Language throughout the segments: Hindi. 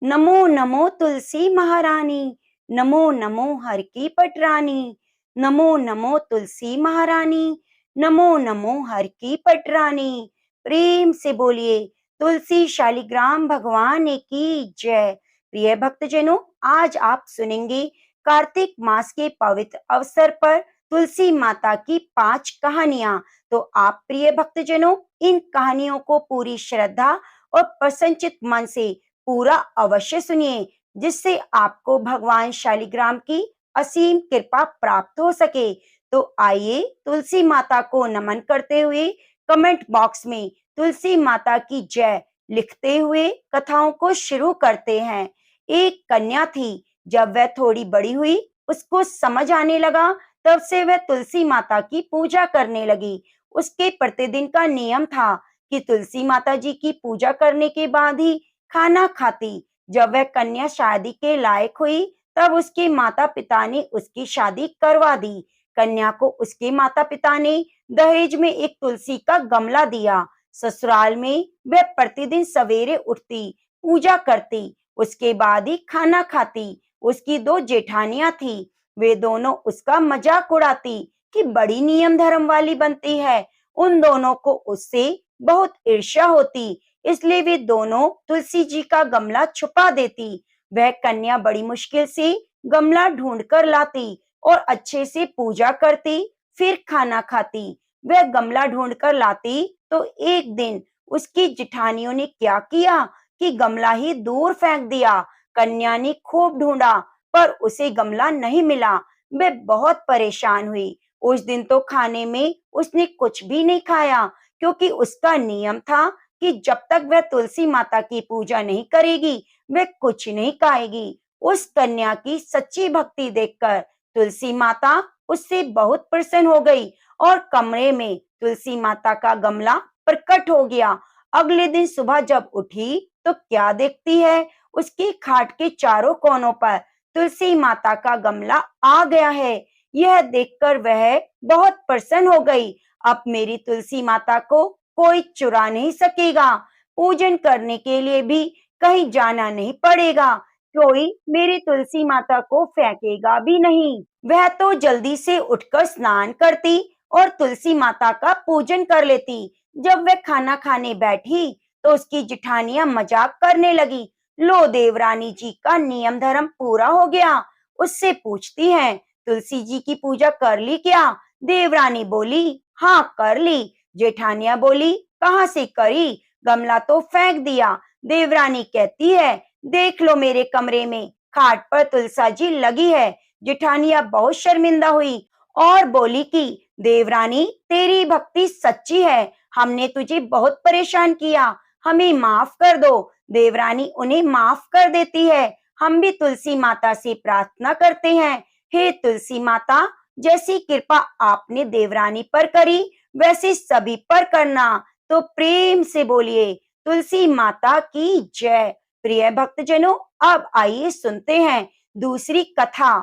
नमो नमो तुलसी महारानी, नमो नमो हर की पटरानी, नमो नमो तुलसी महारानी, नमो नमो हर की पटरानी। प्रेम से बोलिए तुलसी शालिग्राम भगवान की जय। प्रिय भक्तजनों, आज आप सुनेंगे कार्तिक मास के पवित्र अवसर पर तुलसी माता की 5 कहानियां। तो आप प्रिय भक्तजनों, इन कहानियों को पूरी श्रद्धा और प्रसन्नचित मन से पूरा अवश्य सुनिए, जिससे आपको भगवान शालिग्राम की असीम कृपा प्राप्त हो सके। तो आइए तुलसी माता को नमन करते हुए कमेंट बॉक्स में तुलसी माता की जय लिखते हुए कथाओं को शुरू करते हैं। एक कन्या थी, जब वह थोड़ी बड़ी हुई, उसको समझ आने लगा, तब से वह तुलसी माता की पूजा करने लगी। उसके प्रतिदिन का नियम था कि तुलसी माता जी की पूजा करने के बाद ही खाना खाती। जब वह कन्या शादी के लायक हुई, तब उसके माता पिता ने उसकी शादी करवा दी। कन्या को उसके माता पिता ने दहेज में एक तुलसी का गमला दिया। ससुराल में वह प्रतिदिन सवेरे उठती, पूजा करती, उसके बाद ही खाना खाती। उसकी 2 जेठानियां थी, वे दोनों उसका मजाक उड़ाती कि बड़ी नियम धर्म वाली बनती है। उन दोनों को उससे बहुत ईर्ष्या होती, इसलिए वे दोनों तुलसी जी का गमला छुपा देती। वह कन्या बड़ी मुश्किल से गमला ढूंढ कर लाती और अच्छे से पूजा करती, फिर खाना खाती। वह गमला ढूंढ कर लाती तो एक दिन उसकी जिठानियों ने क्या किया कि गमला ही दूर फेंक दिया। कन्या ने खूब ढूंढा, पर उसे गमला नहीं मिला। वह बहुत परेशान हुई। उस दिन तो खाने में उसने कुछ भी नहीं खाया, क्योंकि उसका नियम था कि जब तक वह तुलसी माता की पूजा नहीं करेगी, वह कुछ नहीं खाएगी। उस कन्या की सच्ची भक्ति देखकर तुलसी माता उससे बहुत प्रसन्न हो गई और कमरे में तुलसी माता का गमला प्रकट हो गया। अगले दिन सुबह जब उठी तो क्या देखती है, उसकी खाट के चारों कोनों पर तुलसी माता का गमला आ गया है। यह देखकर वह बहुत प्रसन्न हो गई। अब मेरी तुलसी माता को कोई चुरा नहीं सकेगा। पूजन करने के लिए भी कहीं जाना नहीं पड़ेगा। कोई मेरी तुलसी माता को फेंकेगा भी नहीं। वह तो जल्दी से उठकर स्नान करती और तुलसी माता का पूजन कर लेती। जब वह खाना खाने बैठी तो उसकी जिठानियां मजाक करने लगी। लो, देवरानी जी का नियम धर्म पूरा हो गया। उससे पूछती हैं, तुलसी जी की पूजा कर ली क्या? देवरानी बोली, हाँ कर ली। जेठानिया बोली, कहाँ से करी? गमला तो फेंक दिया। देवरानी कहती है, देख लो मेरे कमरे में खाट पर तुलसा जी लगी है। जेठानिया बहुत शर्मिंदा हुई और बोली कि देवरानी, तेरी भक्ति सच्ची है, हमने तुझे बहुत परेशान किया, हमें माफ कर दो। देवरानी उन्हें माफ कर देती है। हम भी तुलसी माता से प्रार्थना करते हैं, हे तुलसी माता, जैसी कृपा आपने देवरानी पर करी, वैसे सभी पर करना। तो प्रेम से बोलिए तुलसी माता की जय। प्रिय भक्तजनों, अब आइए सुनते हैं दूसरी कथा।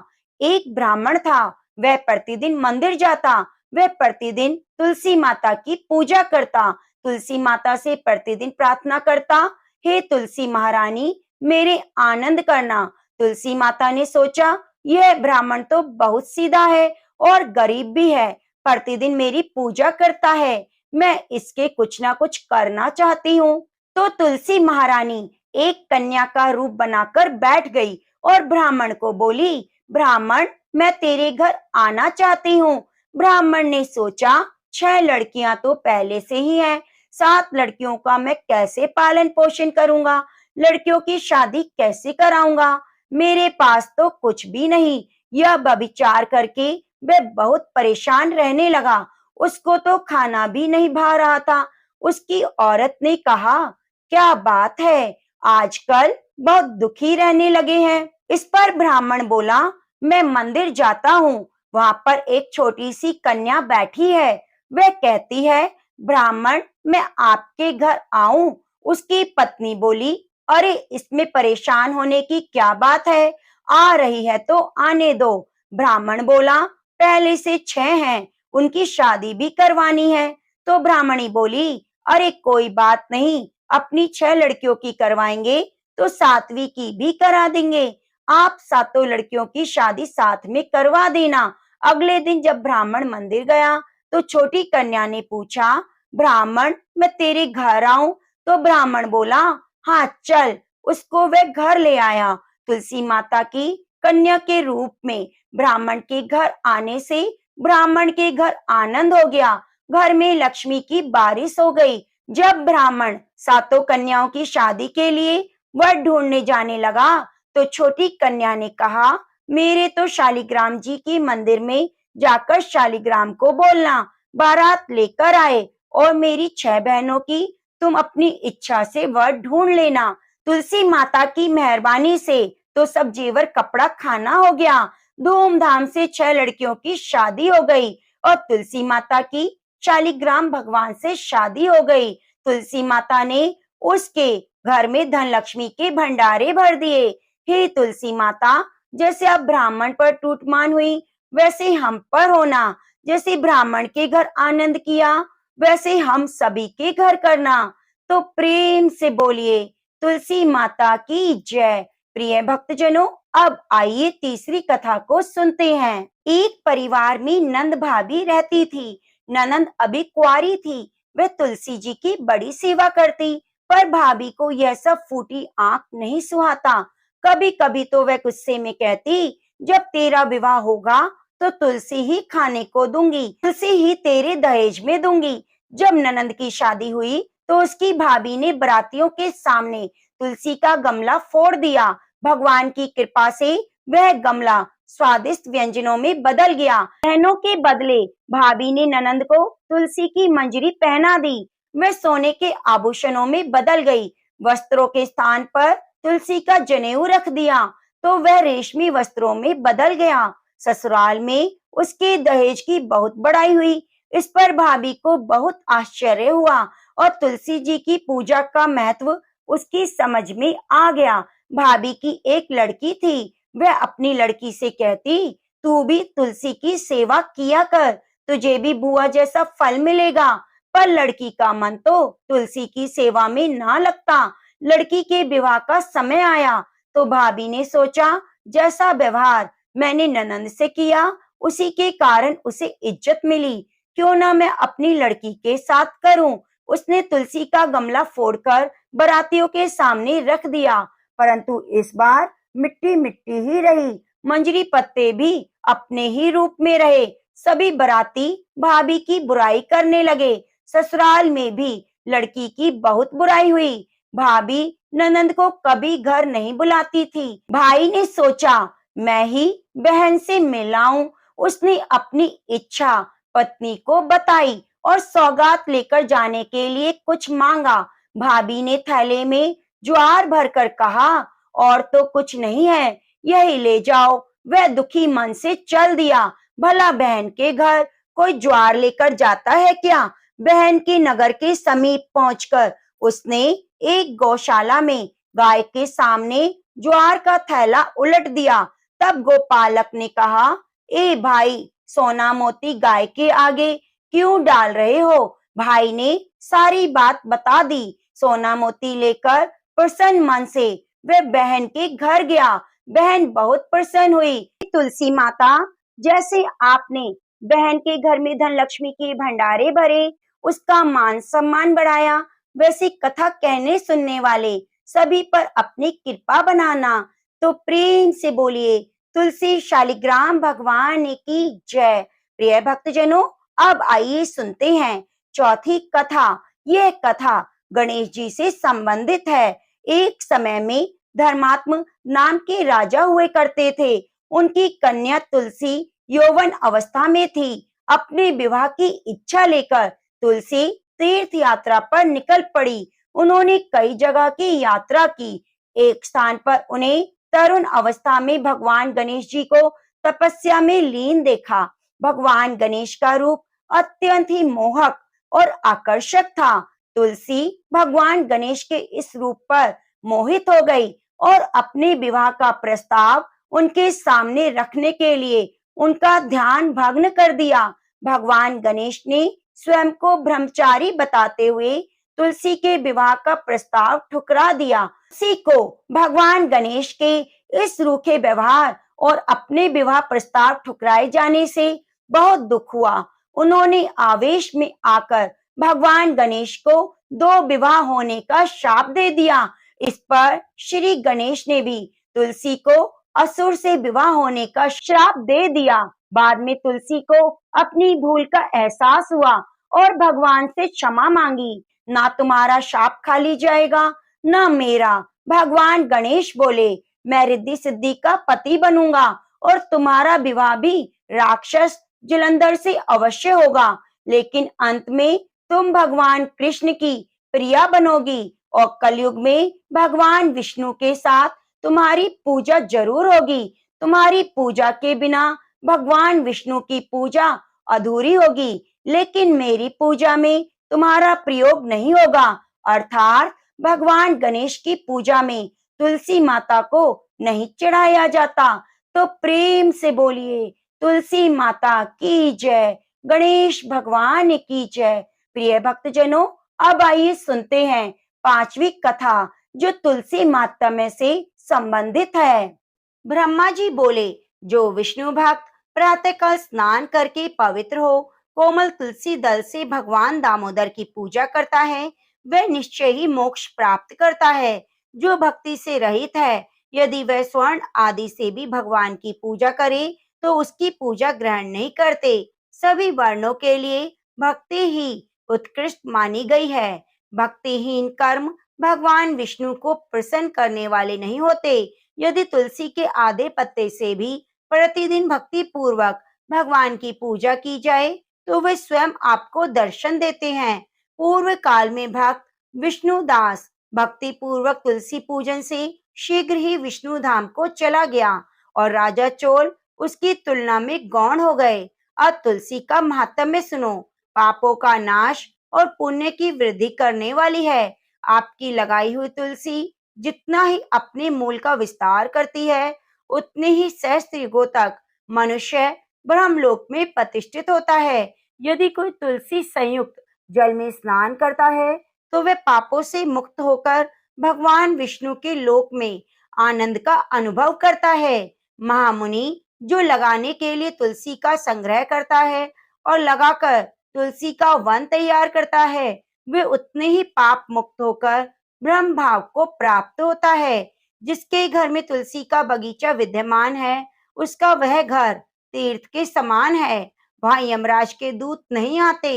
एक ब्राह्मण था, वह प्रतिदिन मंदिर जाता। वह प्रतिदिन तुलसी माता की पूजा करता, तुलसी माता से प्रतिदिन प्रार्थना करता, हे तुलसी महारानी, मेरे आनंद करना। तुलसी माता ने सोचा, यह ब्राह्मण तो बहुत सीधा है और गरीब भी है, प्रतिदिन मेरी पूजा करता है, मैं इसके कुछ ना कुछ करना चाहती हूँ। तो तुलसी महारानी एक कन्या का रूप बनाकर बैठ गई और ब्राह्मण को बोली, ब्राह्मण, मैं तेरे घर आना चाहती हूँ। ब्राह्मण ने सोचा, 6 लड़कियां तो पहले से ही हैं, 7 लड़कियों का मैं कैसे पालन पोषण करूंगा? लड़कियों की शादी कैसे कराऊंगा? मेरे पास तो कुछ भी नहीं। यह विचार करके वह बहुत परेशान रहने लगा। उसको तो खाना भी नहीं भा रहा था। उसकी औरत ने कहा, क्या बात है, आजकल बहुत दुखी रहने लगे हैं। इस पर ब्राह्मण बोला, मैं मंदिर जाता हूँ, वहां पर एक छोटी सी कन्या बैठी है। वह कहती है, ब्राह्मण, मैं आपके घर आऊं? उसकी पत्नी बोली, अरे इसमें परेशान होने की क्या बात है, आ रही है तो आने दो। ब्राह्मण बोला, पहले से 6 हैं, उनकी शादी भी करवानी है। तो ब्राह्मणी बोली, अरे कोई बात नहीं, अपनी 6 लड़कियों की करवाएंगे तो सातवीं की भी करा देंगे। आप सातों लड़कियों की शादी साथ में करवा देना। अगले दिन जब ब्राह्मण मंदिर गया तो छोटी कन्या ने पूछा, ब्राह्मण मैं तेरे घर आऊं? तो ब्राह्मण बोला, हाँ चल। उसको वह घर ले आया। तुलसी माता की कन्या के रूप में ब्राह्मण के घर आने से ब्राह्मण के घर आनंद हो गया। घर में लक्ष्मी की बारिश हो गई। जब ब्राह्मण सातों कन्याओं की शादी के लिए वर ढूंढने जाने लगा तो छोटी कन्या ने कहा, मेरे तो शालिग्राम जी की मंदिर में जाकर शालिग्राम को बोलना बारात लेकर आए और मेरी 6 बहनों की तुम अपनी इच्छा से वर ढूंढ लेना। तुलसी माता की मेहरबानी से तो सब जेवर कपड़ा खाना हो गया। धूमधाम से 6 लड़कियों की शादी हो गई और तुलसी माता की शालिग्राम भगवान से शादी हो गई। तुलसी माता ने उसके घर में धन लक्ष्मी के भंडारे भर दिए। हे तुलसी माता, जैसे अब ब्राह्मण पर टूटमान हुई वैसे हम पर होना। जैसे ब्राह्मण के घर आनंद किया वैसे हम सभी के घर करना। तो प्रेम से बोलिए तुलसी माता की जय। प्रिय भक्तजनों, अब आइए तीसरी कथा को सुनते हैं। एक परिवार में नंद भाभी रहती थी। ननंद अभी कुंवारी थी। वह तुलसी जी की बड़ी सेवा करती, पर भाभी को यह सब फूटी आंख नहीं सुहाता। कभी कभी तो वह गुस्से में कहती, जब तेरा विवाह होगा तो तुलसी ही खाने को दूंगी, तुलसी ही तेरे दहेज में दूंगी। जब ननंद की शादी हुई तो उसकी भाभी ने बरातियों के सामने तुलसी का गमला फोड़ दिया। भगवान की कृपा से वह गमला स्वादिष्ट व्यंजनों में बदल गया। बहनों के बदले भाभी ने ननंद को तुलसी की मंजरी पहना दी। वह सोने के आभूषणों में बदल गई। वस्त्रों के स्थान पर तुलसी का जनेऊ रख दिया तो वह रेशमी वस्त्रों में बदल गया। ससुराल में उसके दहेज की बहुत बड़ाई हुई। इस पर भाभी को बहुत आश्चर्य हुआ और तुलसी जी की पूजा का महत्व उसकी समझ में आ गया। भाभी की एक लड़की थी। वह अपनी लड़की से कहती, तू भी तुलसी की सेवा किया कर, तुझे भी बुआ जैसा फल मिलेगा। पर लड़की का मन तो तुलसी की सेवा में ना लगता। लड़की के विवाह का समय आया तो भाभी ने सोचा, जैसा व्यवहार मैंने ननंद से किया उसी के कारण उसे इज्जत मिली, क्यों ना मैं अपनी लड़की के साथ करूं। उसने तुलसी का गमला फोड़कर बरातियों के सामने रख दिया, परंतु इस बार मिट्टी मिट्टी ही रही। मंजरी पत्ते भी अपने ही रूप में रहे। सभी बराती भाभी की बुराई करने लगे। ससुराल में भी लड़की की बहुत बुराई हुई। भाभी ननंद को कभी घर नहीं बुलाती थी। भाई ने सोचा, मैं ही बहन से मिलाऊं। उसने अपनी इच्छा पत्नी को बताई और सौगात लेकर जाने के लिए कुछ मांगा। भाभी ने थैले में ज्वार भरकर कहा, और तो कुछ नहीं है, यही ले जाओ। वह दुखी मन से चल दिया। भला बहन के घर कोई ज्वार लेकर जाता है क्या? बहन के नगर के समीप पहुंचकर उसने एक गौशाला में गाय के सामने ज्वार का थैला उलट दिया। तब गोपालक ने कहा, ए भाई, सोना मोती गाय के आगे क्यों डाल रहे हो? भाई ने सारी बात बता दी। सोना मोती लेकर प्रसन्न मन से वह बहन के घर गया। बहन बहुत प्रसन्न हुई। तुलसी माता, जैसे आपने बहन के घर में धन लक्ष्मी के भंडारे भरे, उसका मान सम्मान बढ़ाया, वैसी कथा कहने सुनने वाले सभी पर अपनी कृपा बनाना। तो प्रेम से बोलिए तुलसी शालिग्राम भगवान की जय। प्रिय भक्तजनों, अब आइए सुनते हैं चौथी कथा। यह कथा गणेश जी से संबंधित है। एक समय में धर्मात्म नाम के राजा हुए करते थे। उनकी कन्या तुलसी यौवन अवस्था में थी। अपने विवाह की इच्छा लेकर तुलसी तीर्थ यात्रा पर निकल पड़ी। उन्होंने कई जगह की यात्रा की। एक स्थान पर उन्हें तरुण अवस्था में भगवान गणेश जी को तपस्या में लीन देखा। भगवान गणेश का रूप अत्यंत ही मोहक और आकर्षक था। तुलसी भगवान गणेश के इस रूप पर मोहित हो गई और अपने विवाह का प्रस्ताव उनके सामने रखने के लिए उनका ध्यान भंग कर दिया। भगवान गणेश ने स्वयं को ब्रह्मचारी बताते हुए तुलसी के विवाह का प्रस्ताव ठुकरा दिया। तुलसी को भगवान गणेश के इस रूखे व्यवहार और अपने विवाह प्रस्ताव ठुकराए जाने से बहुत दुख हुआ। उन्होंने आवेश में आकर भगवान गणेश को 2 विवाह होने का शाप दे दिया। इस पर श्री गणेश ने भी तुलसी को असुर से विवाह होने का श्राप दे दिया। बाद में तुलसी को अपनी भूल का एहसास हुआ और भगवान से क्षमा मांगी। ना तुम्हारा शाप खाली जाएगा, ना मेरा। भगवान गणेश बोले, मैं रिद्धि सिद्धि का पति बनूंगा और तुम्हारा विवाह भी राक्षस जलंधर से अवश्य होगा, लेकिन अंत में तुम भगवान कृष्ण की प्रिया बनोगी और कलयुग में भगवान विष्णु के साथ तुम्हारी पूजा जरूर होगी। तुम्हारी पूजा के बिना भगवान विष्णु की पूजा अधूरी होगी, लेकिन मेरी पूजा में तुम्हारा प्रयोग नहीं होगा। अर्थात भगवान गणेश की पूजा में तुलसी माता को नहीं चढ़ाया जाता। तो प्रेम से बोलिए, तुलसी माता की जय, गणेश भगवान की जय। प्रिय भक्तजनों, अब आइए सुनते हैं 5वीं कथा, जो तुलसी माहात्म्य से संबंधित है। ब्रह्मा जी बोले, जो विष्णु भक्त प्रातःकाल स्नान करके पवित्र हो कोमल तुलसी दल से भगवान दामोदर की पूजा करता है, वह निश्चय ही मोक्ष प्राप्त करता है। जो भक्ति से रहित है, यदि वह स्वर्ण आदि से भी भगवान की पूजा करे तो उसकी पूजा ग्रहण नहीं करते। सभी वर्णों के लिए भक्ति ही उत्कृष्ट मानी गई है। भक्तिहीन कर्म भगवान विष्णु को प्रसन्न करने वाले नहीं होते। यदि तुलसी के आधे पत्ते से भी प्रतिदिन भक्ति पूर्वक भगवान की पूजा की जाए तो वे स्वयं आपको दर्शन देते हैं। पूर्व काल में भक्त विष्णुदास भक्ति पूर्वक तुलसी पूजन से शीघ्र ही विष्णु धाम को चला गया और राजा चोल उसकी तुलना में गौण हो गए। अब तुलसी का महात्म्य सुनो। पापों का नाश और पुण्य की वृद्धि करने वाली है। आपकी लगाई हुई तुलसी जितना ही अपने मूल का विस्तार करती है, उतने ही सहस्त्र युगों तक मनुष्य ब्रह्मलोक में प्रतिष्ठित होता है। यदि कोई तुलसी संयुक्त जल में स्नान करता है तो वह पापों से मुक्त होकर भगवान विष्णु के लोक में आनंद का अनुभव करता है। महामुनि जो लगाने के लिए तुलसी का संग्रह करता है और लगाकर तुलसी का वन तैयार करता है, वे उतने ही पाप मुक्त होकर ब्रह्म भाव को प्राप्त होता है। जिसके घर में तुलसी का बगीचा विद्यमान है, उसका वह घर तीर्थ के समान है। वहां यमराज के दूत नहीं आते।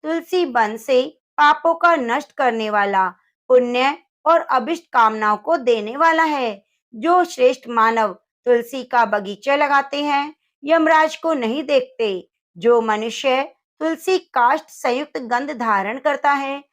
तुलसी वन से पापों का नष्ट करने वाला, पुण्य और अभिष्ट कामनाओं को देने वाला है। जो श्रेष्ठ मानव तुलसी का बगीचा लगाते हैं, यमराज को नहीं देखते। जो मनुष्य तुलसी काष्ठ संयुक्त गंध धारण करता है,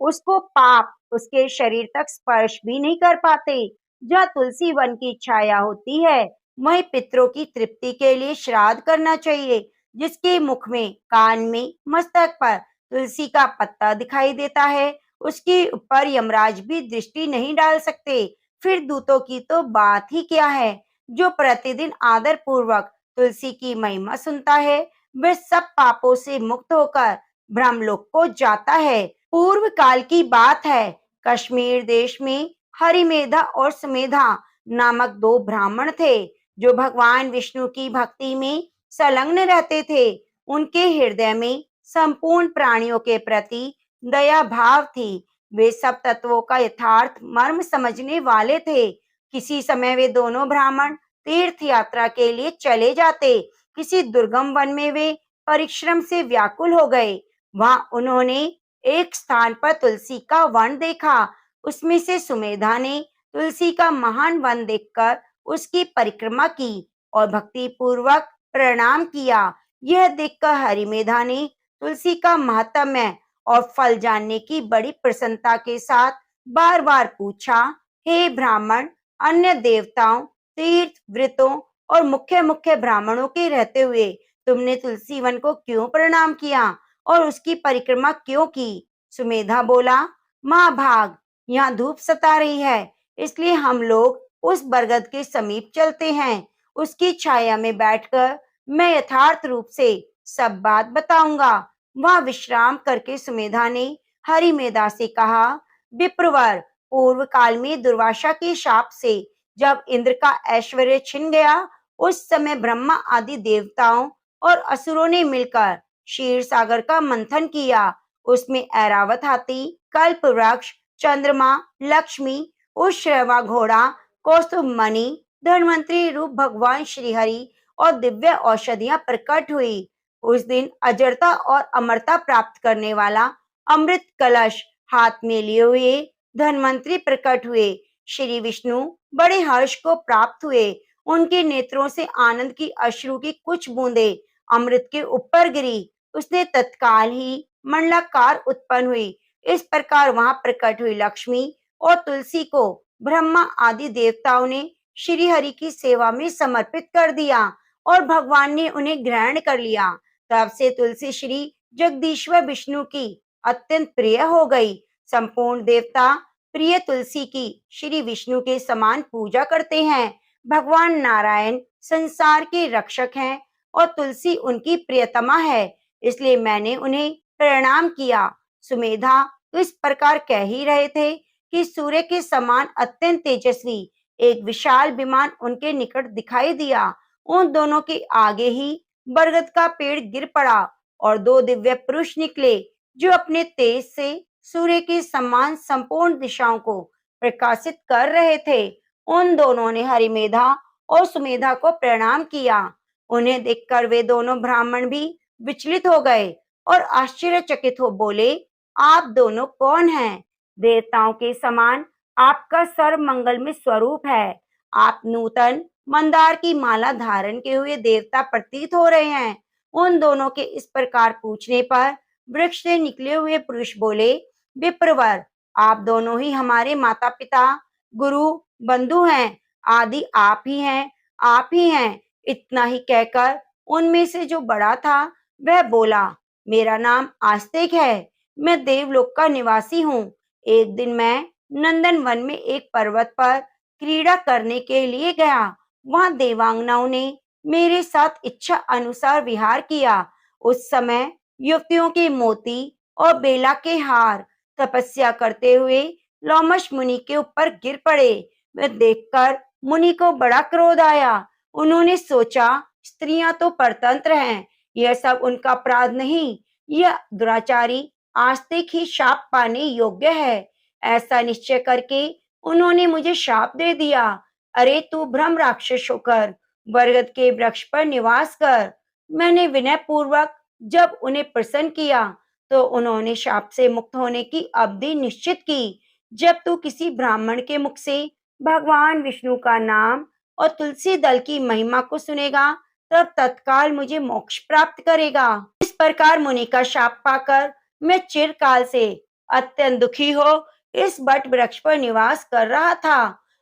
उसको पाप उसके शरीर तक स्पर्श भी नहीं कर पाते। जहाँ तुलसी वन की छाया होती है, वहीं पितरों की तृप्ति के लिए श्राद्ध करना चाहिए। जिसके मुख में, कान में, मस्तक पर तुलसी का पत्ता दिखाई देता है, उसके ऊपर यमराज भी दृष्टि नहीं डाल सकते। फिर दूतों की तो बात ही क्या है। जो प्रतिदिन आदर पूर्वक तुलसी की महिमा सुनता है, वह सब पापों से मुक्त होकर ब्रह्मलोक को जाता है। पूर्व काल की बात है। कश्मीर देश में हरिमेधा और सुमेधा नामक 2 ब्राह्मण थे, जो भगवान विष्णु की भक्ति में संलग्न रहते थे। उनके हृदय में संपूर्ण प्राणियों के प्रति दया भाव थी। वे सब तत्वों का यथार्थ मर्म समझने वाले थे। किसी समय वे दोनों ब्राह्मण तीर्थ यात्रा के लिए चले जाते। किसी दुर्गम वन में वे परिश्रम से व्याकुल हो गए। वहां उन्होंने एक स्थान पर तुलसी का वन देखा। उसमें से सुमेधा ने तुलसी का महान वन देखकर उसकी परिक्रमा की और भक्ति पूर्वक प्रणाम किया। यह देखकर हरिमेधा ने तुलसी का महात्म्य और फल जानने की बड़ी प्रसन्नता के साथ बार बार पूछा, हे ब्राह्मण, अन्य देवताओं, तीर्थ, व्रतों और मुख्य मुख्य ब्राह्मणों के रहते हुए तुमने तुलसी वन को क्यों प्रणाम किया और उसकी परिक्रमा क्यों की? सुमेधा बोला, महाभाग, यहाँ धूप सता रही है, इसलिए हम लोग उस बरगद के समीप चलते हैं। उसकी छाया में बैठकर मैं यथार्थ रूप से सब बात बताऊंगा। वहां विश्राम करके सुमेधा ने हरिमेधा से कहा, विप्रवर, पूर्व काल में दुर्वासा के शाप से जब इंद्र का ऐश्वर्य छिन गया, उस समय ब्रह्मा आदि देवताओं और असुरों ने मिलकर क्षीर सागर का मंथन किया। उसमें ऐरावत हाथी, कल्प वृक्ष, चंद्रमा, लक्ष्मी, उश्रवा घोड़ा, कौस्तुभ मणि, धन्वंतरी रूप भगवान श्रीहरि और दिव्य औषधियां प्रकट हुई। उस दिन अजरता और अमरता प्राप्त करने वाला अमृत कलश हाथ में लिए हुए धन्वंतरी प्रकट हुए। श्री विष्णु बड़े हर्ष को प्राप्त हुए। उनके नेत्रों से आनंद की अश्रु की कुछ बूंदें अमृत के ऊपर गिरी। उसने तत्काल ही मंडलाकार उत्पन्न हुई। इस प्रकार वहां प्रकट हुई लक्ष्मी और तुलसी को ब्रह्मा आदि देवताओं ने श्री हरि की सेवा में समर्पित कर दिया और भगवान ने उन्हें ग्रहण कर लिया। तब से तुलसी श्री जगदीश्वर विष्णु की अत्यंत प्रिय हो गई। संपूर्ण देवता प्रिय तुलसी की श्री विष्णु के समान पूजा करते हैं। भगवान नारायण संसार के रक्षक हैं और तुलसी उनकी प्रियतमा है, इसलिए मैंने उन्हें प्रणाम किया। सुमेधा तो इस प्रकार कह ही रहे थे कि सूर्य के समान अत्यंत तेजस्वी एक विशाल विमान उनके निकट दिखाई दिया। उन दोनों के आगे ही बरगद का पेड़ गिर पड़ा और दो दिव्य पुरुष निकले जो अपने तेज से सूर्य के समान संपूर्ण दिशाओं को प्रकाशित कर रहे थे। उन दोनों ने हरिमेधा और सुमेधा को प्रणाम किया। उन्हें देखकर वे दोनों ब्राह्मण भी विचलित हो गए और आश्चर्यचकित हो बोले, आप दोनों कौन हैं? देवताओं के समान आपका सर्व मंगल में स्वरूप है। आप नूतन मंदार की माला धारण किए हुए देवता प्रतीत हो रहे हैं। उन दोनों के इस प्रकार पूछने पर वृक्ष से निकले हुए पुरुष बोले, विप्रवर, आप दोनों ही हमारे माता पिता, गुरु, बंधु हैं। आदि आप ही हैं, आप ही हैं। इतना ही कहकर उनमें से जो बड़ा था वह बोला, मेरा नाम आस्तिक है, मैं देवलोक का निवासी हूँ। एक दिन मैं नंदन वन में एक पर्वत पर क्रीड़ा करने के लिए गया। वहां देवांगनाओं ने मेरे साथ इच्छा अनुसार विहार किया। उस समय युवतियों के मोती और बेला के हार तपस्या करते हुए लोमश मुनि के ऊपर गिर पड़े। वह देखकर मुनि को बड़ा क्रोध आया। उन्होंने सोचा, स्त्रियां तो परतंत्र हैं, यह सब उनका अपराध नहीं, यह दुराचारी आस्तिक ही शाप पाने योग्य है। ऐसा निश्चय करके उन्होंने मुझे शाप दे दिया। अरे तू ब्रह्म राक्षस होकर बरगद के वृक्ष पर निवास कर। मैंने विनय पूर्वक जब उन्हें प्रसन्न किया तो उन्होंने शाप से मुक्त होने की अवधि निश्चित की। जब तू किसी ब्राह्मण के मुख से भगवान विष्णु का नाम और तुलसी दल की महिमा को सुनेगा, तब तत्काल मुझे मोक्ष प्राप्त करेगा। इस प्रकार मुनि का शाप पाकर मैं चिरकाल से अत्यंत दुखी हो इस बट वृक्ष पर निवास कर रहा था।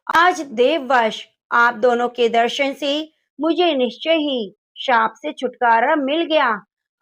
आज देववश आप दोनों के दर्शन से मुझे निश्चय ही शाप से छुटकारा मिल गया।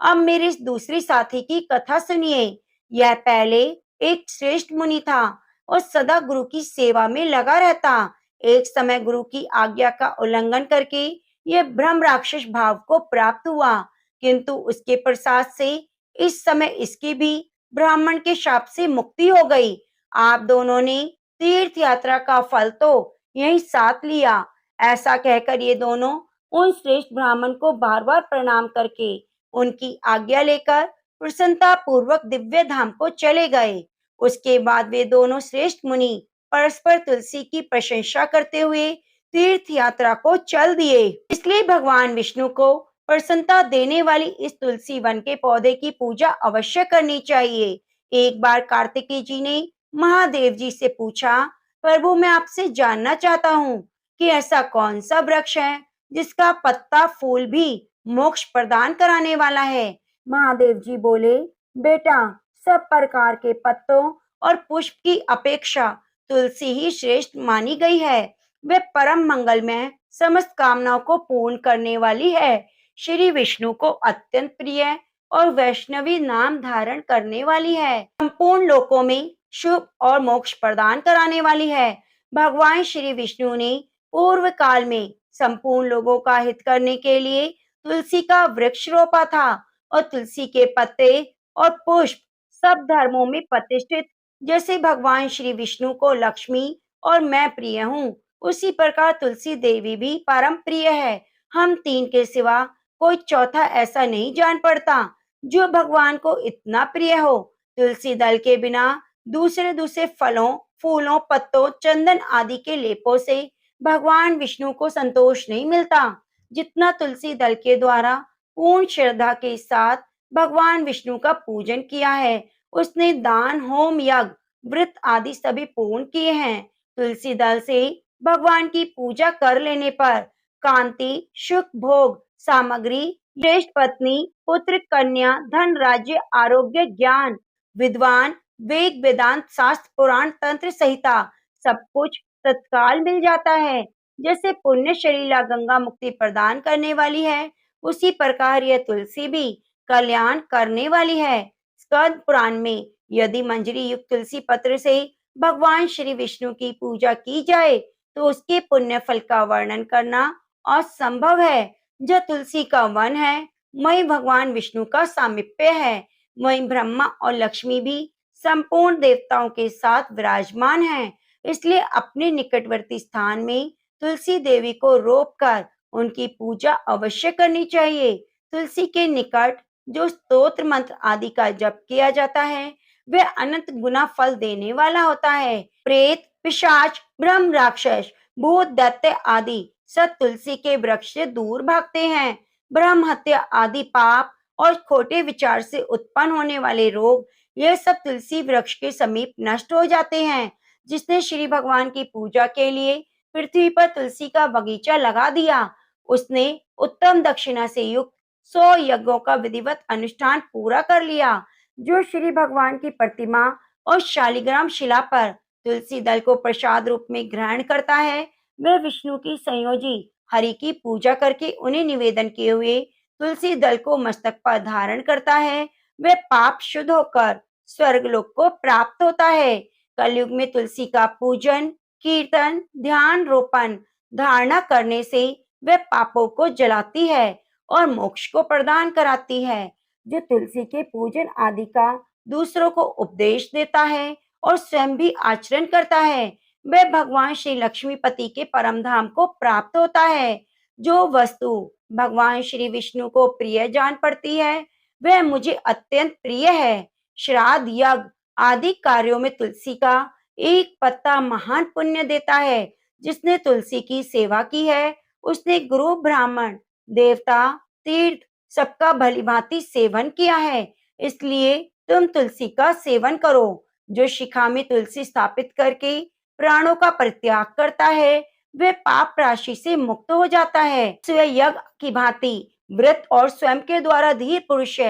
अब मेरी इस दूसरी साथी की कथा सुनिए। यह पहले एक श्रेष्ठ मुनि था और सदा गुरु की सेवा में लगा रहता। एक समय गुरु की आज्ञा का उल्लंघन करके यह ब्रह्म राक्षस भाव को प्राप्त हुआ, किंतु उसके प्रसाद से इस समय इसकी भी ब्राह्मण के शाप से मुक्ति हो गई। आप दोनों ने तीर्थ यात्रा का फल तो यहीं साथ लिया। ऐसा कहकर ये दोनों उन श्रेष्ठ ब्राह्मण को बार बार प्रणाम करके उनकी आज्ञा लेकर प्रसन्नता पूर्वक दिव्य धाम को चले गए। उसके बाद वे दोनों श्रेष्ठ मुनि परस्पर तुलसी की प्रशंसा करते हुए तीर्थ यात्रा को चल दिए। इसलिए भगवान विष्णु को प्रसन्नता देने वाली इस तुलसी वन के पौधे की पूजा अवश्य करनी चाहिए। एक बार कार्तिकेय जी ने महादेव जी से पूछा, प्रभु मैं आपसे जानना चाहता हूँ कि ऐसा कौन सा वृक्ष है जिसका पत्ता फूल भी मोक्ष प्रदान कराने वाला है। महादेव जी बोले, बेटा सब प्रकार के पत्तों और पुष्प की अपेक्षा तुलसी ही श्रेष्ठ मानी गई है। वे परम मंगलमय, समस्त कामनाओं को पूर्ण करने वाली है। श्री विष्णु को अत्यंत प्रिय और वैष्णवी नाम धारण करने वाली है। संपूर्ण लोकों में शुभ और मोक्ष प्रदान कराने वाली है। भगवान श्री विष्णु ने पूर्व काल में संपूर्ण लोगों का हित करने के लिए तुलसी का वृक्ष रोपा था और तुलसी के पत्ते और पुष्प सब धर्मों में प्रतिष्ठित जैसे भगवान श्री विष्णु को लक्ष्मी और मैं प्रिय हूँ, उसी प्रकार तुलसी देवी भी परम प्रिय है। हम तीन के सिवा कोई चौथा ऐसा नहीं जान पड़ता जो भगवान को इतना प्रिय हो। तुलसी दल के बिना दूसरे दूसरे फलों, फूलों, पत्तों, चंदन आदि के लेपों से भगवान विष्णु को संतोष नहीं मिलता, जितना तुलसी दल के द्वारा पूर्ण श्रद्धा के साथ भगवान विष्णु का पूजन किया है। उसने दान, होम, यज्ञ, व्रत आदि सभी पूर्ण किए हैं। तुलसी दल से भगवान की पूजा कर लेने पर कांति, सुख, भोग, सामग्री, श्रेष्ठ पत्नी, पुत्र, कन्या, धन, राज्य, आरोग्य, ज्ञान, विद्वान, वेद, वेदांत, शास्त्र, पुराण, तंत्र, संहिता सब कुछ तत्काल मिल जाता है। जैसे पुण्य शलीला गंगा मुक्ति प्रदान करने वाली है, उसी प्रकार यह तुलसी भी कल्याण करने वाली है। स्कंद पुराण में यदि मंजरी युक्त तुलसी पत्र से भगवान श्री विष्णु की पूजा की जाए तो उसके पुण्य फल का वर्णन करना असंभव है। जो तुलसी का वन है, वही भगवान विष्णु का सामीप्य है। वहीं ब्रह्मा और लक्ष्मी भी संपूर्ण देवताओं के साथ विराजमान हैं। इसलिए अपने निकटवर्ती स्थान में तुलसी देवी को रोपकर उनकी पूजा अवश्य करनी चाहिए। तुलसी के निकट जो स्तोत्र मंत्र आदि का जप किया जाता है, वह अनंत गुना फल देने वाला होता है। प्रेत, पिशाच, ब्रह्म, राक्षस, भूत, दैत्य आदि सब तुलसी के वृक्ष से दूर भागते हैं। ब्रह्म हत्या आदि पाप और खोटे विचार से उत्पन्न होने वाले रोग, ये सब तुलसी वृक्ष के समीप नष्ट हो जाते हैं। जिसने श्री भगवान की पूजा के लिए पृथ्वी पर तुलसी का बगीचा लगा दिया, उसने उत्तम दक्षिणा से युक्त 100 यज्ञों का विधिवत अनुष्ठान पूरा कर लिया। जो श्री भगवान की प्रतिमा और शालिग्राम शिला पर तुलसी दल को प्रसाद रूप में ग्रहण करता है, वह विष्णु की संयोजी हरि की पूजा करके उन्हें निवेदन किए हुए तुलसी दल को मस्तक पर धारण करता है, वह पाप शुद्ध होकर स्वर्गलोक को प्राप्त होता है। कलयुग में तुलसी का पूजन, कीर्तन, ध्यान, रोपण, धारणा करने से वह पापों को जलाती है और मोक्ष को प्रदान कराती है। जो तुलसी के पूजन आदि का दूसरों को उपदेश देता है और स्वयं भी आचरण करता है, वह भगवान श्री लक्ष्मीपति के परम धाम को प्राप्त होता है। जो वस्तु भगवान श्री विष्णु को प्रिय जान पड़ती है, वह मुझे अत्यंत प्रिय है। श्राद्ध, यज्ञ आदि कार्यों में तुलसी का एक पत्ता महान पुण्य देता है। जिसने तुलसी की सेवा की है, उसने गुरु, ब्राह्मण, देवता, तीर्थ सबका भलीभांति सेवन किया है। इसलिए तुम तुलसी का सेवन करो। जो शिखा में तुलसी स्थापित करके प्राणों का परित्याग करता है, वह पाप राशि से मुक्त हो जाता है। स्वयं यज्ञ की भांति व्रत और स्वयं के द्वारा धीर पुरुष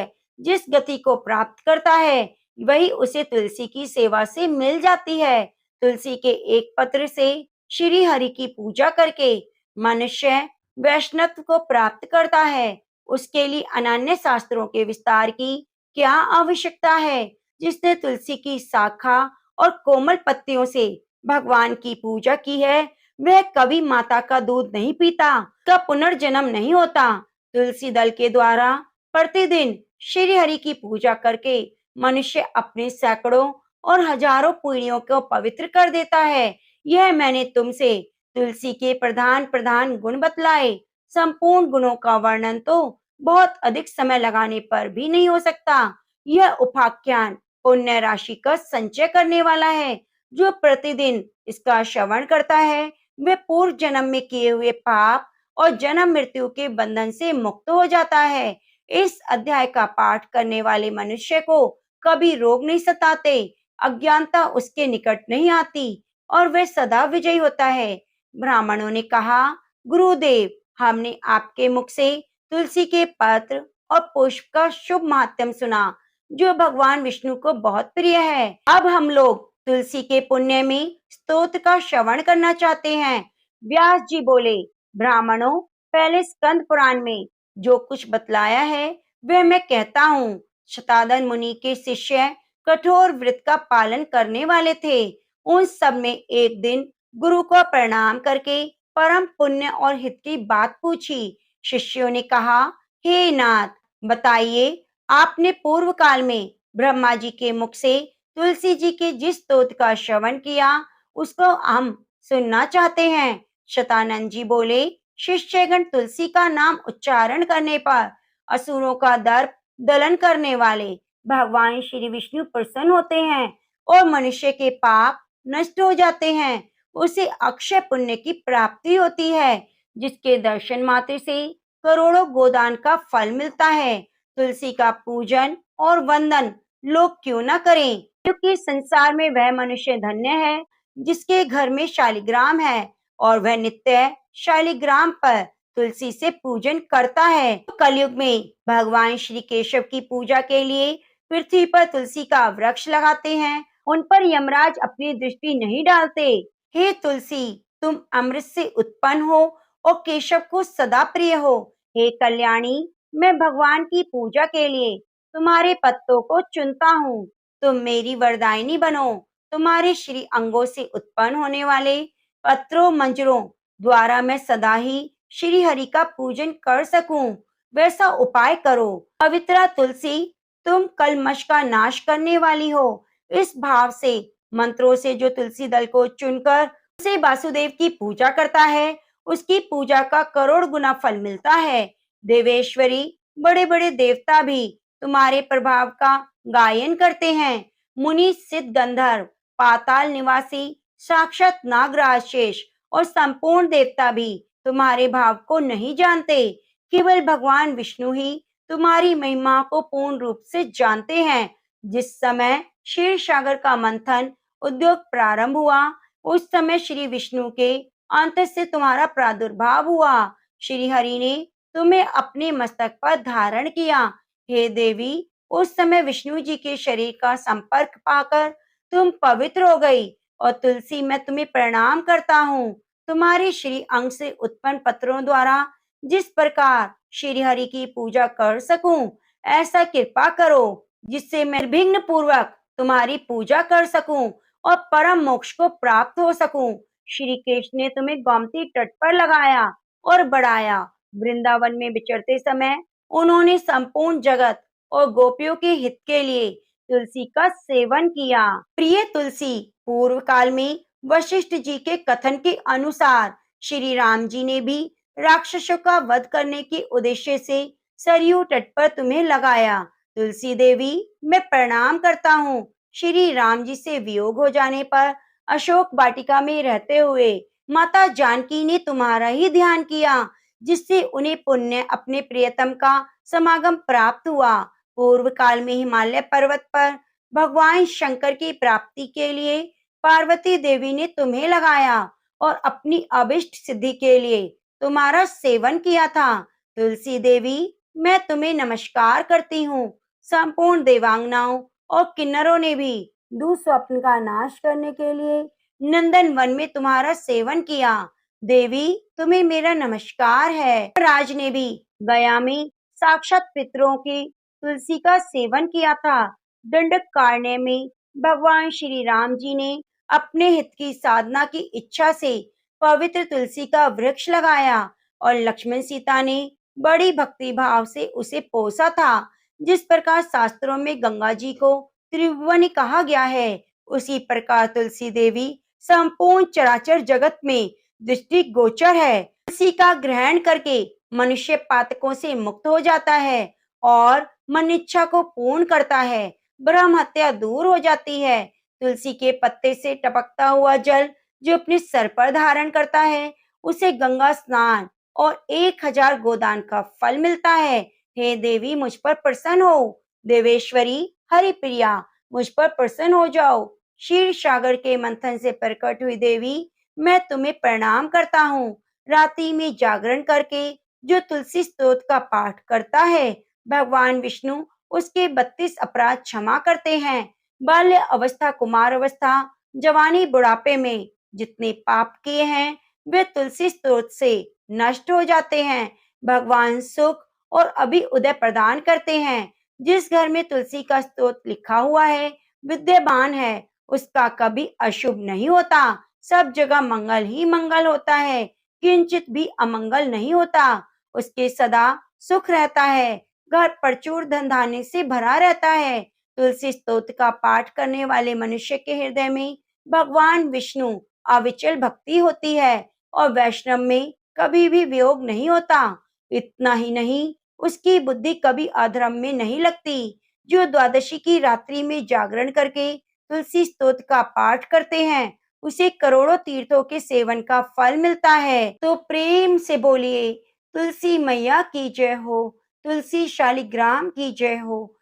जिस गति को प्राप्त करता है, वही उसे तुलसी की सेवा से मिल जाती है। तुलसी के एक पत्र से श्री हरि की पूजा करके मनुष्य वैष्णव को प्राप्त करता है। उसके लिए अनन्य शास्त्रों के विस्तार की क्या आवश्यकता है। जिसने तुलसी की शाखा और कोमल पत्तियों से भगवान की पूजा की है, वह कभी माता का दूध नहीं पीता, का पुनर्जन्म नहीं होता। तुलसी दल के द्वारा प्रतिदिन श्री हरि की पूजा करके मनुष्य अपने सैकड़ों और हजारों पीढ़ियों को पवित्र कर देता है। यह मैंने तुमसे तुलसी के प्रधान प्रधान गुण बतलाए। संपूर्ण गुणों का वर्णन तो बहुत अधिक समय लगाने पर भी नहीं हो सकता। यह उपाख्यान पुण्य राशि का संचय करने वाला है। जो प्रतिदिन इसका श्रवण करता है, वह पूर्व जन्म में किए हुए पाप और जन्म मृत्यु के बंधन से मुक्त हो जाता है। इस अध्याय का पाठ करने वाले मनुष्य को कभी रोग नहीं सताते, अज्ञानता उसके निकट नहीं आती और वह सदा विजयी होता है। ब्राह्मणों ने कहा, गुरुदेव, हमने आपके मुख से तुलसी के पत्र और पुष्प का शुभ माध्यम सुना, जो भगवान विष्णु को बहुत प्रिय है। अब हम लोग तुलसी के पुण्य में स्तोत्र का श्रवण करना चाहते हैं। व्यास जी बोले, ब्राह्मणों, पहले स्कंद पुराण में जो कुछ बतलाया है, वह मैं कहता हूँ। शतानन मुनि के शिष्य कठोर व्रत का पालन करने वाले थे। उन सब में एक दिन गुरु को प्रणाम करके परम पुण्य और हित की बात पूछी। शिष्यों ने कहा, हे नाथ, बताइए, आपने पूर्व काल में ब्रह्मा जी के मुख से तुलसी जी के जिस स्तोत्र का श्रवण किया उसको हम सुनना चाहते हैं। शतानंद जी बोले, शिष्यगण तुलसी का नाम उच्चारण करने पर असुरों का दर्प दलन करने वाले भगवान श्री विष्णु प्रसन्न होते हैं और मनुष्य के पाप नष्ट हो जाते हैं। उसे अक्षय पुण्य की प्राप्ति होती है, जिसके दर्शन मात्र से करोड़ों गोदान का फल मिलता है। तुलसी का पूजन और वंदन लोग क्यों ना करें, क्योंकि संसार में वह मनुष्य धन्य है जिसके घर में शालिग्राम है और वह नित्य शालिग्राम पर तुलसी से पूजन करता है। कलयुग में भगवान श्री केशव की पूजा के लिए पृथ्वी पर तुलसी का वृक्ष लगाते हैं, उन पर यमराज अपनी दृष्टि नहीं डालते। हे तुलसी, तुम अमृत से उत्पन्न हो और केशव को सदा प्रिय हो। हे कल्याणी, मैं भगवान की पूजा के लिए तुम्हारे पत्तों को चुनता हूँ। तुम मेरी वरदायिनी बनो। तुम्हारे श्री अंगों से उत्पन्न होने वाले पत्रों मंजरों द्वारा मैं सदा ही श्री हरि का पूजन कर सकूं, वैसा उपाय करो। पवित्रा तुलसी, तुम कलमश का नाश करने वाली हो। इस भाव से मंत्रों से जो तुलसी दल को चुनकर उसे वासुदेव की पूजा करता है, उसकी पूजा का करोड़ गुना फल मिलता है। देवेश्वरी, बड़े बड़े देवता भी तुम्हारे प्रभाव का गायन करते हैं। मुनि, सिद्ध, गंधर्व, पाताल निवासी, साक्षात नागराज शेष और संपूर्ण देवता भी तुम्हारे भाव को नहीं जानते। केवल भगवान विष्णु ही तुम्हारी महिमा को पूर्ण रूप से जानते हैं। जिस समय क्षीर सागर का मंथन उद्योग प्रारंभ हुआ, उस समय श्री विष्णु के अंत से तुम्हारा प्रादुर्भाव हुआ। श्री हरि ने तुम्हें अपने मस्तक पर धारण किया। हे देवी, उस समय विष्णु जी के शरीर का संपर्क पाकर तुम पवित्र हो गई और तुलसी, मैं तुम्हें प्रणाम करता हूँ। तुम्हारे श्री अंग से उत्पन्न पत्रों द्वारा जिस प्रकार श्री हरि की पूजा कर सकूं, ऐसा कृपा करो जिससे मैं निर्विघ्न पूर्वक तुम्हारी पूजा कर सकूं और परम मोक्ष को प्राप्त हो सकूं। श्री कृष्ण ने तुम्हें गोमती तट पर लगाया और बढ़ाया। वृंदावन में विचरते समय उन्होंने संपूर्ण जगत और गोपियों के हित के लिए तुलसी का सेवन किया। प्रिय तुलसी, पूर्व काल में वशिष्ठ जी के कथन के अनुसार श्री राम जी ने भी राक्षसों का वध करने के उद्देश्य से सरयू तट पर तुम्हें लगाया। तुलसी देवी, मैं प्रणाम करता हूँ। श्री राम जी से वियोग हो जाने पर अशोक वाटिका में रहते हुए माता जानकी ने तुम्हारा ही ध्यान किया, जिससे उन्हें पुण्य अपने प्रियतम का समागम प्राप्त हुआ। पूर्व काल में हिमालय पर्वत पर भगवान शंकर की प्राप्ति के लिए पार्वती देवी ने तुम्हें लगाया और अपनी अभिष्ट सिद्धि के लिए तुम्हारा सेवन किया था। तुलसी देवी, मैं तुम्हें नमस्कार करती हूँ। संपूर्ण देवांगनाओं और किन्नरों ने भी दुःस्वप्न का नाश करने के लिए नंदन वन में तुम्हारा सेवन किया। देवी, तुम्हें मेरा नमस्कार है। राज ने भी गया में साक्षात पितरों की तुलसी का सेवन किया था। दंडकारण्य में भगवान श्री राम जी ने अपने हित की साधना की इच्छा से पवित्र तुलसी का वृक्ष लगाया और लक्ष्मण सीता ने बड़ी भक्ति भाव से उसे पोसा था। जिस प्रकार शास्त्रों में गंगा जी को त्रिभुवनी कहा गया है, उसी प्रकार तुलसी देवी संपूर्ण चराचर जगत में दृष्टि गोचर है। तुलसी का ग्रहण करके मनुष्य पातकों से मुक्त हो जाता है और मन इच्छा को पूर्ण करता है। ब्रह्म हत्या दूर हो जाती है। तुलसी के पत्ते से टपकता हुआ जल जो अपने सर पर धारण करता है, उसे गंगा स्नान और 1000 गोदान का फल मिलता है। हे देवी, मुझ पर प्रसन्न हो। देवेश्वरी, हरि प्रिया, मुझ पर प्रसन्न हो जाओ। क्षीर सागर के मंथन से प्रकट हुई देवी, मैं तुम्हें प्रणाम करता हूँ। रात्रि में जागरण करके जो तुलसी स्तोत्र का पाठ करता है, भगवान विष्णु उसके 32 अपराध क्षमा करते हैं। बाल्य अवस्था, कुमार अवस्था, जवानी, बुढ़ापे में जितने पाप किए हैं, वे तुलसी स्तोत्र से नष्ट हो जाते हैं। भगवान सुख और अभी उदय प्रदान करते हैं। जिस घर में तुलसी का स्तोत्र लिखा हुआ है, विद्यमान है, उसका कभी अशुभ नहीं होता। सब जगह मंगल ही मंगल होता है, किंचित भी अमंगल नहीं होता। उसके सदा सुख रहता है। घर प्रचुर धन धान्य से भरा रहता है। तुलसी स्तोत्र का पाठ करने वाले मनुष्य के हृदय में भगवान विष्णु अविचल भक्ति होती है और वैष्णव में कभी भी वियोग नहीं होता। इतना ही नहीं, उसकी बुद्धि कभी अधर्म में नहीं लगती। जो द्वादशी की रात्रि में जागरण करके तुलसी स्तोत्र का पाठ करते हैं, उसे करोड़ों तीर्थों के सेवन का फल मिलता है। तो प्रेम से बोलिए, तुलसी मैया की जय हो, तुलसी शालिग्राम की जय हो,